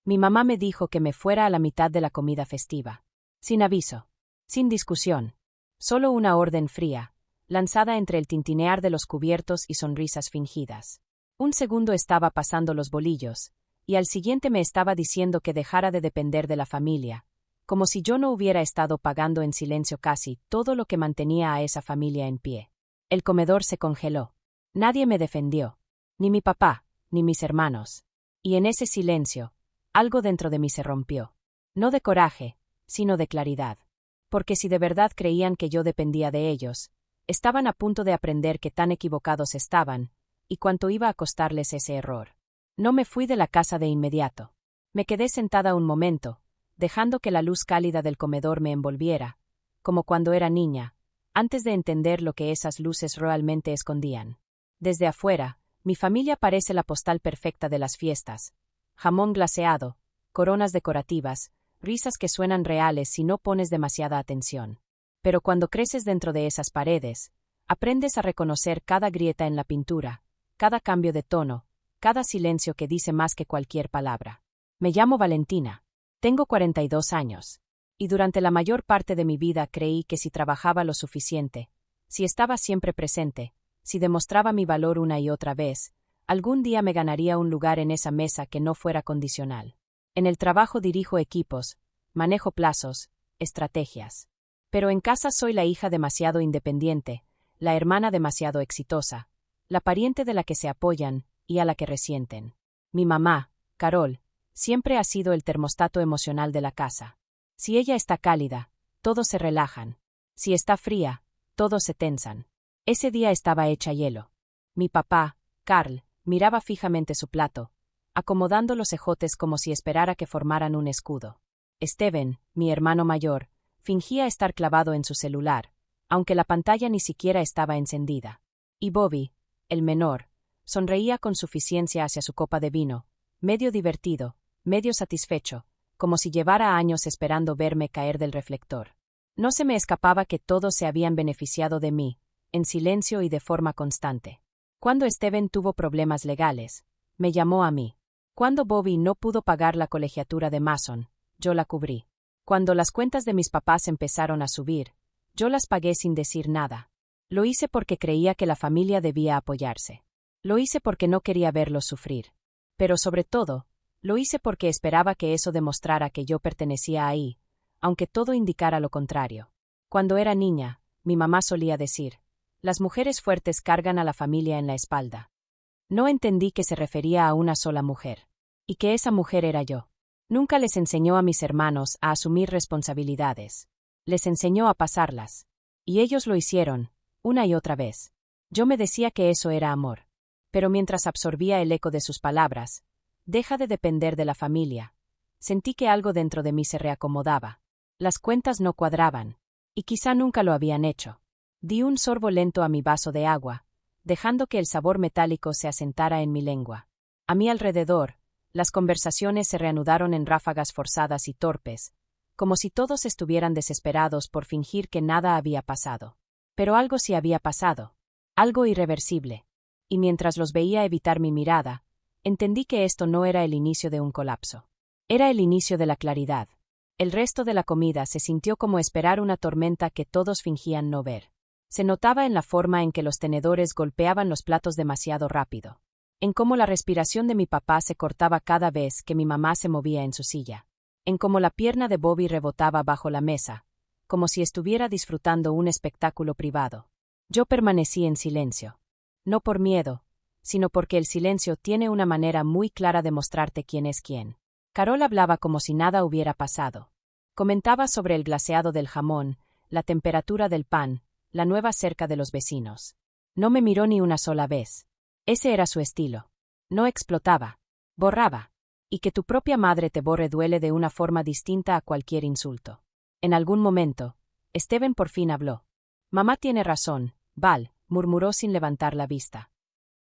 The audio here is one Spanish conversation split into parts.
Mi mamá me dijo que me fuera a la mitad de la comida festiva. Sin aviso. Sin discusión. Solo una orden fría, lanzada entre el tintinear de los cubiertos y sonrisas fingidas. Un segundo estaba pasando los bolillos, y al siguiente me estaba diciendo que dejara de depender de la familia, como si yo no hubiera estado pagando en silencio casi todo lo que mantenía a esa familia en pie. El comedor se congeló. Nadie me defendió. Ni mi papá, ni mis hermanos. Y en ese silencio, algo dentro de mí se rompió. No de coraje, sino de claridad. Porque si de verdad creían que yo dependía de ellos, estaban a punto de aprender que tan equivocados estaban, y cuánto iba a costarles ese error. No me fui de la casa de inmediato. Me quedé sentada un momento, dejando que la luz cálida del comedor me envolviera, como cuando era niña, antes de entender lo que esas luces realmente escondían. Desde afuera, mi familia parece la postal perfecta de las fiestas. Jamón glaseado, coronas decorativas, risas que suenan reales si no pones demasiada atención. Pero cuando creces dentro de esas paredes, aprendes a reconocer cada grieta en la pintura, cada cambio de tono, cada silencio que dice más que cualquier palabra. Me llamo Valentina. Tengo 42 años. Y durante la mayor parte de mi vida creí que si trabajaba lo suficiente, si estaba siempre presente, si demostraba mi valor una y otra vez, algún día me ganaría un lugar en esa mesa que no fuera condicional. En el trabajo dirijo equipos, manejo plazos, estrategias. Pero en casa soy la hija demasiado independiente, la hermana demasiado exitosa, la pariente de la que se apoyan y a la que resienten. Mi mamá, Carol, siempre ha sido el termostato emocional de la casa. Si ella está cálida, todos se relajan. Si está fría, todos se tensan. Ese día estaba hecha hielo. Mi papá, Carl, miraba fijamente su plato, acomodando los ejotes como si esperara que formaran un escudo. Steven, mi hermano mayor, fingía estar clavado en su celular, aunque la pantalla ni siquiera estaba encendida. Y Bobby, el menor, sonreía con suficiencia hacia su copa de vino, medio divertido, medio satisfecho, como si llevara años esperando verme caer del reflector. No se me escapaba que todos se habían beneficiado de mí, en silencio y de forma constante. Cuando Steven tuvo problemas legales, me llamó a mí. Cuando Bobby no pudo pagar la colegiatura de Mason, yo la cubrí. Cuando las cuentas de mis papás empezaron a subir, yo las pagué sin decir nada. Lo hice porque creía que la familia debía apoyarse. Lo hice porque no quería verlos sufrir. Pero sobre todo, lo hice porque esperaba que eso demostrara que yo pertenecía ahí, aunque todo indicara lo contrario. Cuando era niña, mi mamá solía decir, las mujeres fuertes cargan a la familia en la espalda. No entendí que se refería a una sola mujer. Y que esa mujer era yo. Nunca les enseñó a mis hermanos a asumir responsabilidades. Les enseñó a pasarlas. Y ellos lo hicieron, una y otra vez. Yo me decía que eso era amor. Pero mientras absorbía el eco de sus palabras, deja de depender de la familia, sentí que algo dentro de mí se reacomodaba. Las cuentas no cuadraban. Y quizá nunca lo habían hecho. Di un sorbo lento a mi vaso de agua, dejando que el sabor metálico se asentara en mi lengua. A mi alrededor, las conversaciones se reanudaron en ráfagas forzadas y torpes, como si todos estuvieran desesperados por fingir que nada había pasado. Pero algo sí había pasado. Algo irreversible. Y mientras los veía evitar mi mirada, entendí que esto no era el inicio de un colapso. Era el inicio de la claridad. El resto de la comida se sintió como esperar una tormenta que todos fingían no ver. Se notaba en la forma en que los tenedores golpeaban los platos demasiado rápido. En cómo la respiración de mi papá se cortaba cada vez que mi mamá se movía en su silla. En cómo la pierna de Bobby rebotaba bajo la mesa, como si estuviera disfrutando un espectáculo privado. Yo permanecí en silencio. No por miedo, sino porque el silencio tiene una manera muy clara de mostrarte quién es quién. Carol hablaba como si nada hubiera pasado. Comentaba sobre el glaseado del jamón, la temperatura del pan, la nueva cerca de los vecinos. No me miró ni una sola vez. Ese era su estilo. No explotaba. Borraba. Y que tu propia madre te borre duele de una forma distinta a cualquier insulto. En algún momento, Steven por fin habló. Mamá tiene razón, Val, murmuró sin levantar la vista.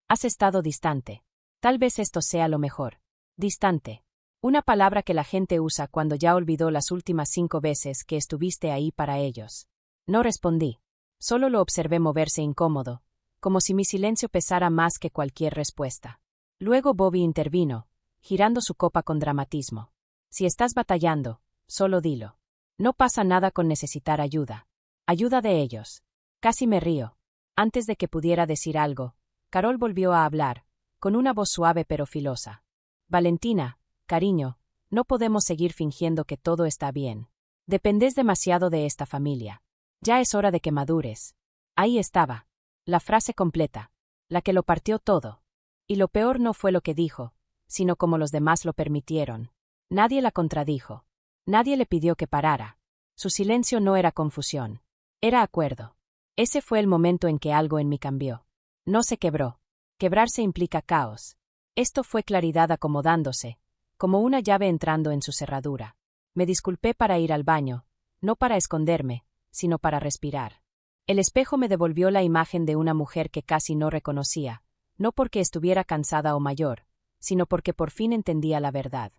Has estado distante. Tal vez esto sea lo mejor. Distante. Una palabra que la gente usa cuando ya olvidó las últimas 5 veces que estuviste ahí para ellos. No respondí. Solo lo observé moverse incómodo, como si mi silencio pesara más que cualquier respuesta. Luego Bobby intervino, girando su copa con dramatismo. Si estás batallando, solo dilo. No pasa nada con necesitar ayuda. Ayuda de ellos. Casi me río. Antes de que pudiera decir algo, Carol volvió a hablar, con una voz suave pero filosa. Valentina, cariño, no podemos seguir fingiendo que todo está bien. Dependes demasiado de esta familia. Ya es hora de que madures. Ahí estaba. La frase completa. La que lo partió todo. Y lo peor no fue lo que dijo, sino como los demás lo permitieron. Nadie la contradijo. Nadie le pidió que parara. Su silencio no era confusión. Era acuerdo. Ese fue el momento en que algo en mí cambió. No se quebró. Quebrarse implica caos. Esto fue claridad acomodándose, como una llave entrando en su cerradura. Me disculpé para ir al baño, no para esconderme, sino para respirar. El espejo me devolvió la imagen de una mujer que casi no reconocía, no porque estuviera cansada o mayor, sino porque por fin entendía la verdad.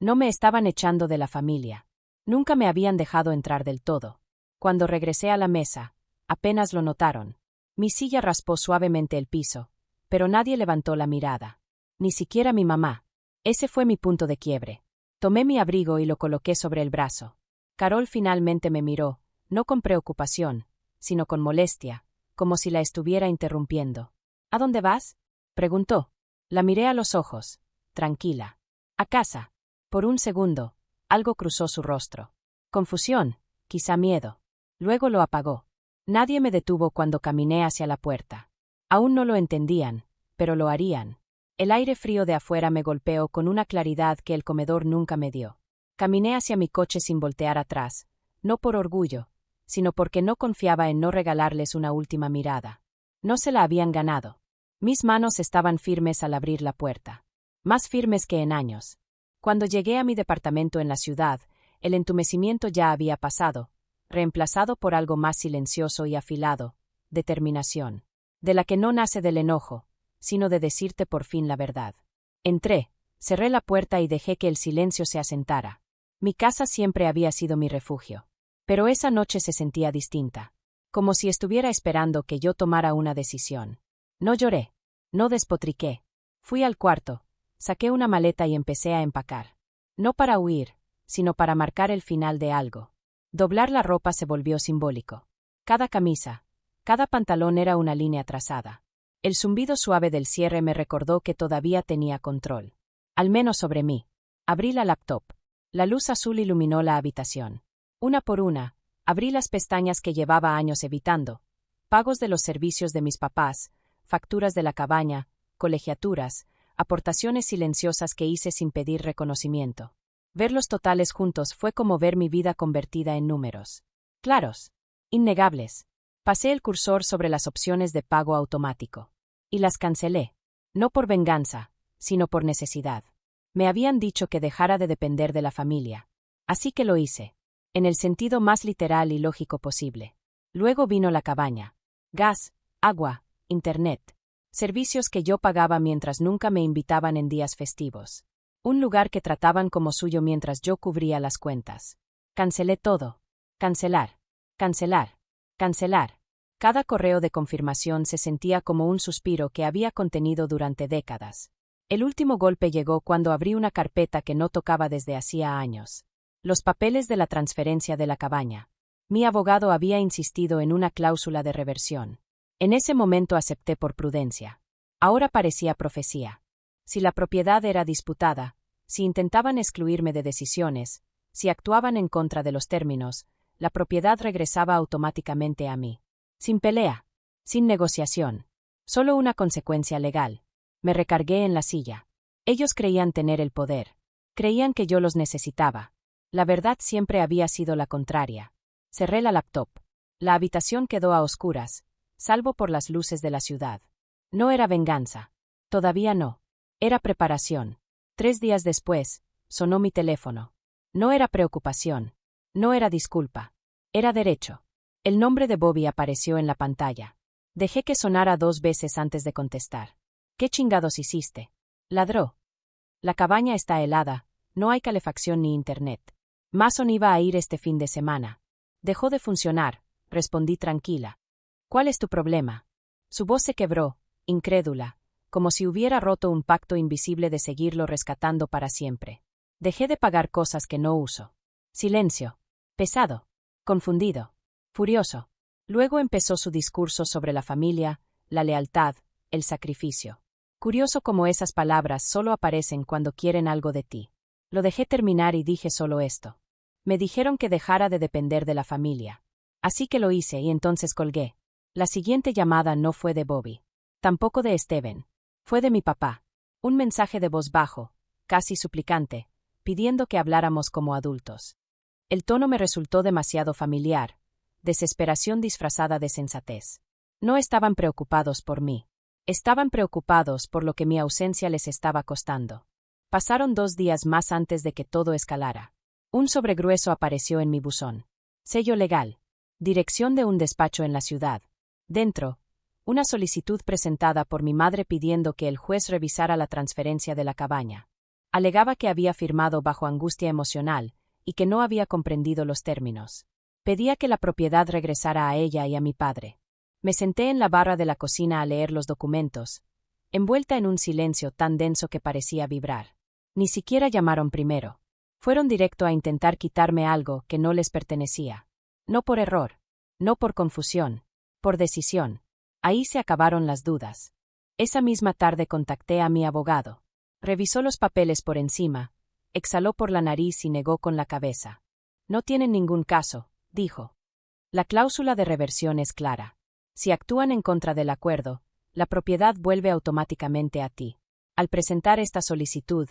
No me estaban echando de la familia. Nunca me habían dejado entrar del todo. Cuando regresé a la mesa, apenas lo notaron. Mi silla raspó suavemente el piso, pero nadie levantó la mirada. Ni siquiera mi mamá. Ese fue mi punto de quiebre. Tomé mi abrigo y lo coloqué sobre el brazo. Carol finalmente me miró, no con preocupación, sino con molestia, como si la estuviera interrumpiendo. ¿A dónde vas?, preguntó. La miré a los ojos, tranquila. A casa. Por un segundo, algo cruzó su rostro. Confusión, quizá miedo. Luego lo apagó. Nadie me detuvo cuando caminé hacia la puerta. Aún no lo entendían, pero lo harían. El aire frío de afuera me golpeó con una claridad que el comedor nunca me dio. Caminé hacia mi coche sin voltear atrás, no por orgullo, sino porque no confiaba en no regalarles una última mirada. No se la habían ganado. Mis manos estaban firmes al abrir la puerta. Más firmes que en años. Cuando llegué a mi departamento en la ciudad, el entumecimiento ya había pasado, reemplazado por algo más silencioso y afilado, determinación, de la que no nace del enojo, sino de decirte por fin la verdad. Entré, cerré la puerta y dejé que el silencio se asentara. Mi casa siempre había sido mi refugio. Pero esa noche se sentía distinta, como si estuviera esperando que yo tomara una decisión. No lloré, no despotriqué. Fui al cuarto, saqué una maleta y empecé a empacar. No para huir, sino para marcar el final de algo. Doblar la ropa se volvió simbólico. Cada camisa, cada pantalón era una línea trazada. El zumbido suave del cierre me recordó que todavía tenía control. Al menos sobre mí. Abrí la laptop. La luz azul iluminó la habitación. Una por una, abrí las pestañas que llevaba años evitando. Pagos de los servicios de mis papás, facturas de la cabaña, colegiaturas, aportaciones silenciosas que hice sin pedir reconocimiento. Ver los totales juntos fue como ver mi vida convertida en números. Claros. Innegables. Pasé el cursor sobre las opciones de pago automático. Y las cancelé. No por venganza, sino por necesidad. Me habían dicho que dejara de depender de la familia. Así que lo hice. En el sentido más literal y lógico posible. Luego vino la cabaña. Gas, agua, internet. Servicios que yo pagaba mientras nunca me invitaban en días festivos. Un lugar que trataban como suyo mientras yo cubría las cuentas. Cancelé todo. Cancelar. Cancelar. Cancelar. Cada correo de confirmación se sentía como un suspiro que había contenido durante décadas. El último golpe llegó cuando abrí una carpeta que no tocaba desde hacía años. Los papeles de la transferencia de la cabaña. Mi abogado había insistido en una cláusula de reversión. En ese momento acepté por prudencia. Ahora parecía profecía. Si la propiedad era disputada, si intentaban excluirme de decisiones, si actuaban en contra de los términos, la propiedad regresaba automáticamente a mí. Sin pelea, sin negociación. Solo una consecuencia legal. Me recargué en la silla. Ellos creían tener el poder. Creían que yo los necesitaba. La verdad siempre había sido la contraria. Cerré la laptop. La habitación quedó a oscuras, salvo por las luces de la ciudad. No era venganza. Todavía no. Era preparación. 3 días después, sonó mi teléfono. No era preocupación. No era disculpa. Era derecho. El nombre de Bobby apareció en la pantalla. Dejé que sonara 2 veces antes de contestar. ¿Qué chingados hiciste? Ladró. La cabaña está helada, no hay calefacción ni internet. Mason iba a ir este fin de semana. Dejó de funcionar, respondí tranquila. ¿Cuál es tu problema? Su voz se quebró, incrédula, como si hubiera roto un pacto invisible de seguirlo rescatando para siempre. Dejé de pagar cosas que no uso. Silencio. Pesado. Confundido. Furioso. Luego empezó su discurso sobre la familia, la lealtad, el sacrificio. Curioso cómo esas palabras solo aparecen cuando quieren algo de ti. Lo dejé terminar y dije solo esto. Me dijeron que dejara de depender de la familia. Así que lo hice y entonces colgué. La siguiente llamada no fue de Bobby. Tampoco de Steven. Fue de mi papá. Un mensaje de voz bajo, casi suplicante, pidiendo que habláramos como adultos. El tono me resultó demasiado familiar, desesperación disfrazada de sensatez. No estaban preocupados por mí. Estaban preocupados por lo que mi ausencia les estaba costando. Pasaron 2 días más antes de que todo escalara. Un sobre grueso apareció en mi buzón. Sello legal. Dirección de un despacho en la ciudad. Dentro, una solicitud presentada por mi madre pidiendo que el juez revisara la transferencia de la cabaña. Alegaba que había firmado bajo angustia emocional y que no había comprendido los términos. Pedía que la propiedad regresara a ella y a mi padre. Me senté en la barra de la cocina a leer los documentos, envuelta en un silencio tan denso que parecía vibrar. Ni siquiera llamaron primero. Fueron directo a intentar quitarme algo que no les pertenecía. No por error, no por confusión, por decisión. Ahí se acabaron las dudas. Esa misma tarde contacté a mi abogado. Revisó los papeles por encima, exhaló por la nariz y negó con la cabeza. No tienen ningún caso, dijo. La cláusula de reversión es clara. Si actúan en contra del acuerdo, la propiedad vuelve automáticamente a ti. Al presentar esta solicitud,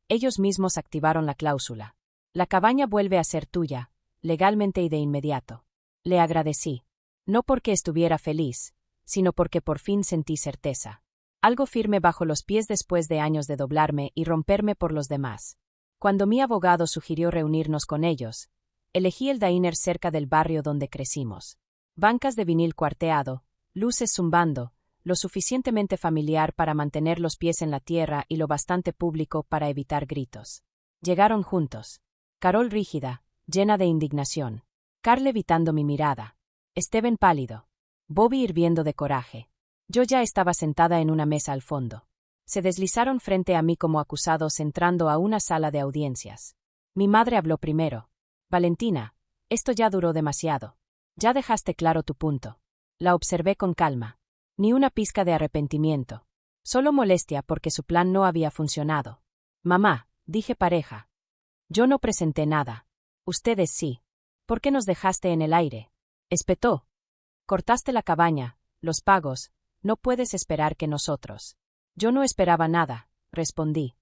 ellos mismos activaron la cláusula. La cabaña vuelve a ser tuya, legalmente y de inmediato. Le agradecí. No porque estuviera feliz, sino porque por fin sentí certeza. Algo firme bajo los pies después de años de doblarme y romperme por los demás. Cuando mi abogado sugirió reunirnos con ellos, elegí el diner cerca del barrio donde crecimos. Bancas de vinil cuarteado, luces zumbando, lo suficientemente familiar para mantener los pies en la tierra y lo bastante público para evitar gritos. Llegaron juntos. Carol rígida, llena de indignación. Carl evitando mi mirada. Steven pálido. Bobby hirviendo de coraje. Yo ya estaba sentada en una mesa al fondo. Se deslizaron frente a mí como acusados entrando a una sala de audiencias. Mi madre habló primero. Valentina, esto ya duró demasiado. Ya dejaste claro tu punto. La observé con calma. Ni una pizca de arrepentimiento. Solo molestia porque su plan no había funcionado. Mamá, dije pareja. Yo no presenté nada. Ustedes sí. ¿Por qué nos dejaste en el aire? Espetó. Cortaste la cabaña, los pagos, no puedes esperar que nosotros. Yo no esperaba nada, respondí.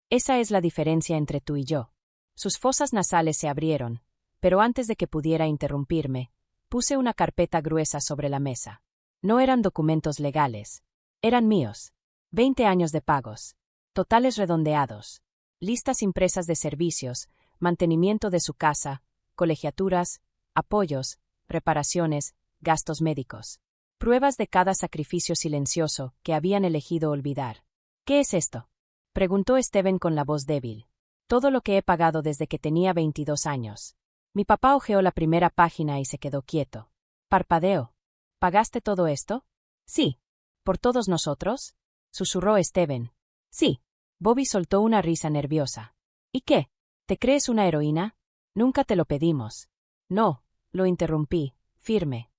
Esa es la diferencia entre tú y yo. Sus fosas nasales se abrieron, pero antes de que pudiera interrumpirme, puse una carpeta gruesa sobre la mesa. No eran documentos legales. Eran míos. 20 años de pagos. Totales redondeados. Listas impresas de servicios, mantenimiento de su casa, colegiaturas, apoyos, reparaciones, gastos médicos. Pruebas de cada sacrificio silencioso que habían elegido olvidar. ¿Qué es esto?, preguntó Steven con la voz débil. Todo lo que he pagado desde que tenía 22 años. Mi papá hojeó la primera página y se quedó quieto. Parpadeó. ¿Pagaste todo esto? Sí. ¿Por todos nosotros?, susurró Steven. Sí. Bobby soltó una risa nerviosa. ¿Y qué? ¿Te crees una heroína? Nunca te lo pedimos. No, lo interrumpí, firme.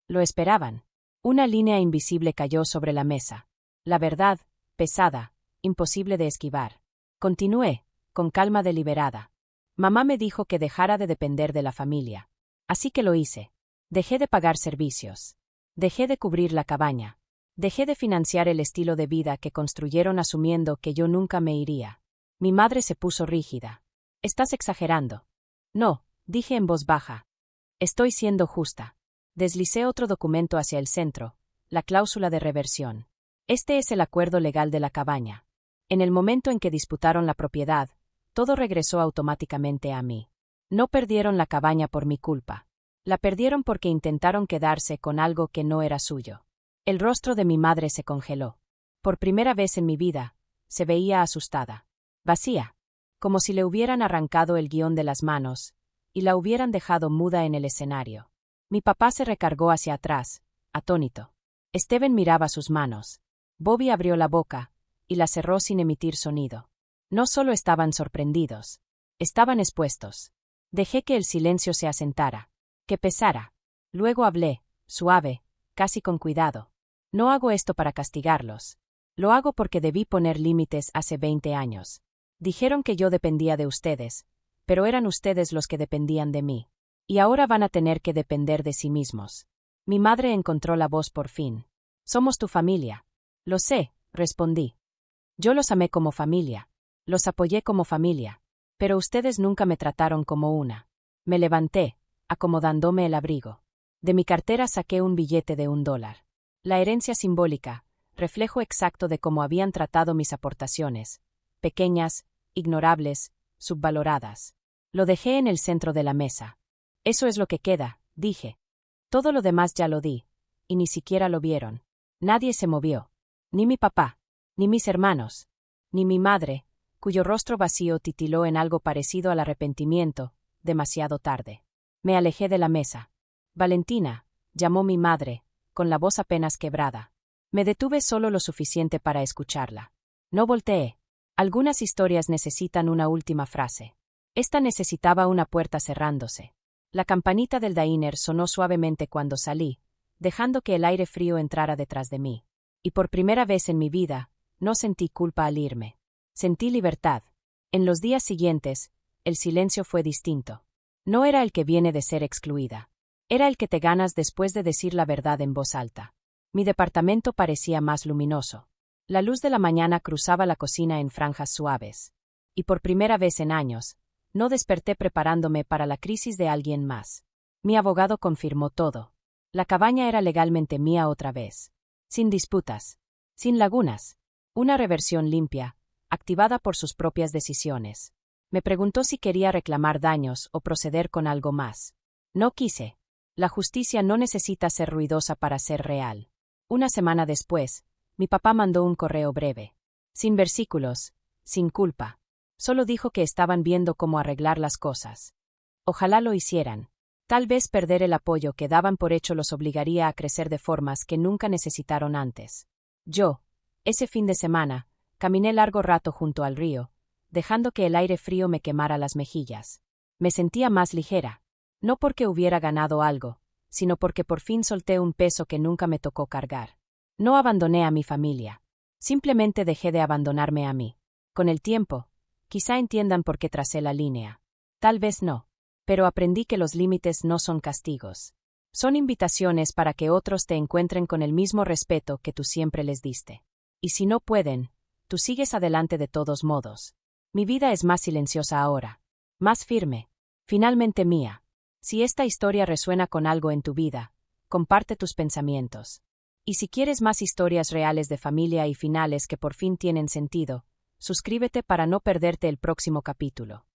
Lo esperaban. Una línea invisible cayó sobre la mesa. La verdad, pesada, imposible de esquivar. Continué, con calma deliberada. Mamá me dijo que dejara de depender de la familia. Así que lo hice. Dejé de pagar servicios. Dejé de cubrir la cabaña. Dejé de financiar el estilo de vida que construyeron asumiendo que yo nunca me iría. Mi madre se puso rígida. Estás exagerando. No, dije en voz baja. Estoy siendo justa. Deslicé otro documento hacia el centro, la cláusula de reversión. Este es el acuerdo legal de la cabaña. En el momento en que disputaron la propiedad, todo regresó automáticamente a mí. No perdieron la cabaña por mi culpa. La perdieron porque intentaron quedarse con algo que no era suyo. El rostro de mi madre se congeló. Por primera vez en mi vida, se veía asustada. Vacía. Como si le hubieran arrancado el guión de las manos, y la hubieran dejado muda en el escenario. Mi papá se recargó hacia atrás, atónito. Steven miraba sus manos. Bobby abrió la boca, y la cerró sin emitir sonido. No solo estaban sorprendidos. Estaban expuestos. Dejé que el silencio se asentara, que pesara. Luego hablé, suave, casi con cuidado. No hago esto para castigarlos. Lo hago porque debí poner límites hace 20 años. Dijeron que yo dependía de ustedes, pero eran ustedes los que dependían de mí. Y ahora van a tener que depender de sí mismos. Mi madre encontró la voz por fin. Somos tu familia. Lo sé, respondí. Yo los amé como familia. Los apoyé como familia. Pero ustedes nunca me trataron como una. Me levanté, acomodándome el abrigo. De mi cartera saqué un billete de $1. La herencia simbólica, reflejo exacto de cómo habían tratado mis aportaciones. Pequeñas, ignorables, subvaloradas. Lo dejé en el centro de la mesa. Eso es lo que queda, dije. Todo lo demás ya lo di, y ni siquiera lo vieron. Nadie se movió. Ni mi papá, ni mis hermanos, ni mi madre, cuyo rostro vacío titiló en algo parecido al arrepentimiento, demasiado tarde. Me alejé de la mesa. Valentina, llamó mi madre, con la voz apenas quebrada. Me detuve solo lo suficiente para escucharla. No volteé. Algunas historias necesitan una última frase. Esta necesitaba una puerta cerrándose. La campanita del diner sonó suavemente cuando salí, dejando que el aire frío entrara detrás de mí. Y por primera vez en mi vida, no sentí culpa al irme. Sentí libertad. En los días siguientes, el silencio fue distinto. No era el que viene de ser excluida. Era el que te ganas después de decir la verdad en voz alta. Mi departamento parecía más luminoso. La luz de la mañana cruzaba la cocina en franjas suaves. Y por primera vez en años, no desperté preparándome para la crisis de alguien más. Mi abogado confirmó todo. La cabaña era legalmente mía otra vez. Sin disputas. Sin lagunas. Una reversión limpia, activada por sus propias decisiones. Me preguntó si quería reclamar daños o proceder con algo más. No quise. La justicia no necesita ser ruidosa para ser real. Una semana después, mi papá mandó un correo breve. Sin versículos, sin culpa. Solo dijo que estaban viendo cómo arreglar las cosas. Ojalá lo hicieran. Tal vez perder el apoyo que daban por hecho los obligaría a crecer de formas que nunca necesitaron antes. Yo, ese fin de semana, caminé largo rato junto al río, dejando que el aire frío me quemara las mejillas. Me sentía más ligera. No porque hubiera ganado algo, sino porque por fin solté un peso que nunca me tocó cargar. No abandoné a mi familia. Simplemente dejé de abandonarme a mí. Con el tiempo, quizá entiendan por qué tracé la línea. Tal vez no. Pero aprendí que los límites no son castigos. Son invitaciones para que otros te encuentren con el mismo respeto que tú siempre les diste. Y si no pueden, tú sigues adelante de todos modos. Mi vida es más silenciosa ahora. Más firme. Finalmente mía. Si esta historia resuena con algo en tu vida, comparte tus pensamientos. Y si quieres más historias reales de familia y finales que por fin tienen sentido, suscríbete para no perderte el próximo capítulo.